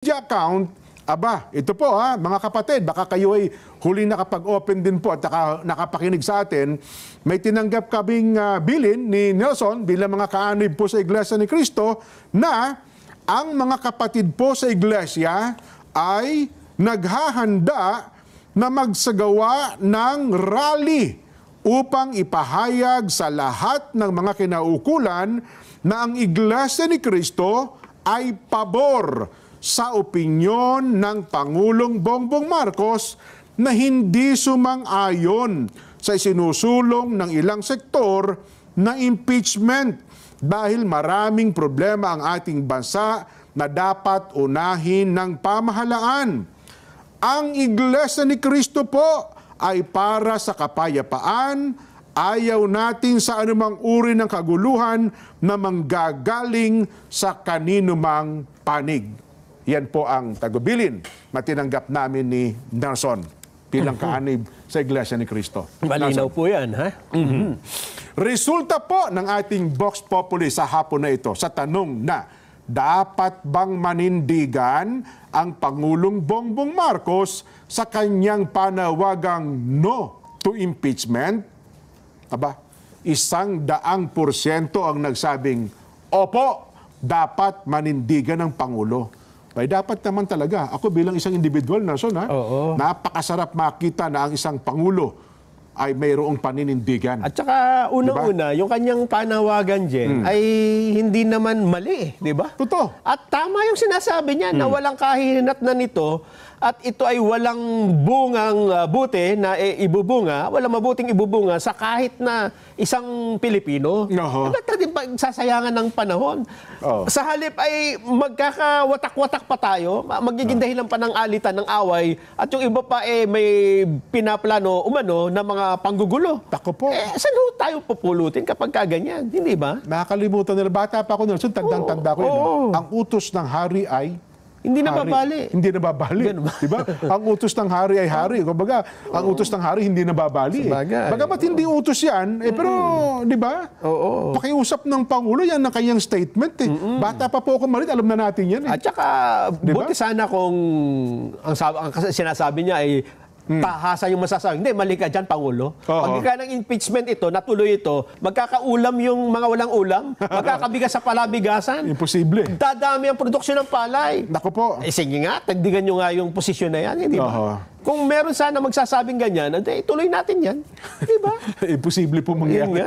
Account, ito po mga kapatid, baka kayo ay huling nakapag-open din po at nakapakinig sa atin. May tinanggap kaming bilin ni Nelson bilang mga kaanib po sa Iglesia ni Cristo na ang mga kapatid po sa Iglesia ay naghahanda na magsagawa ng rally upang ipahayag sa lahat ng mga kinaukulan na ang Iglesia ni Cristo ay pabor sa opinyon ng Pangulong Bongbong Marcos na hindi sumang-ayon sa isinusulong ng ilang sektor na impeachment dahil maraming problema ang ating bansa na dapat unahin ng pamahalaan. Ang Iglesia ni Cristo po ay para sa kapayapaan. Ayaw natin sa anumang uri ng kaguluhan na manggagaling sa kaninumang panig. Yan po ang tagubilin na tinanggap namin ni Nelson bilang kaanib sa Iglesia ni Cristo. Malinaw po yan, ha? Resulta po ng ating Vox Populi sa hapon na ito sa tanong na dapat bang manindigan ang Pangulong Bongbong Marcos sa kanyang panawagang no to impeachment? 100% ang nagsabing opo, dapat manindigan ng Pangulo. Ay dapat naman talaga. Ako bilang isang individual, Nelson, napakasarap makita na ang isang Pangulo ay mayroong paninindigan. At saka unang-una, yung kanyang panawagan dyan ay hindi naman mali, di ba? Totoo. At tama yung sinasabi niya na walang kahihinat na nito at ito ay walang bungang buti na ibubunga, walang mabuting ibubunga sa kahit na isang Pilipino. Bakit natin pagsasayangan ng panahon? Sa halip ay magkakawatak-watak pa tayo, magiging dahilan pa ng alitan, ng away, at yung iba pa may pinaplano umano na mga panggugulo. Tako po. Saan tayo pupulutin kapag kaganyan? Hindi ba? Nakakalimutan nila. Bata pa ako, Nelson, tandang-tanda ko yun. Ang utos ng hari ay hindi nababali. Hindi nababali. Diba? Ang utos ng hari ay hari. Kumbaga, ang utos ng hari hindi nababali. Bagamat hindi utos yan, pero, di ba? Pakiusap ng Pangulo, yan ang kanyang statement. Bata pa po ako malit, alam na natin yan. At saka, buti sana kung ang sinasabi niya ay tahasan yung masasabi. Hindi, mali ka dyan, Pangulo. Pagka ng impeachment ito, natuloy ito, magkakaulam yung mga walang ulam, magkakabigas sa palabigasan. Imposible. Dadami ang produksyon ng palay. Naku po. Sige nga, tagdigan nyo nga yung posisyon na yan, hindi ba? Kung meron sana magsasabing ganyan, tuloy natin yan. Di ba? Imposible po mangyari. Yun nga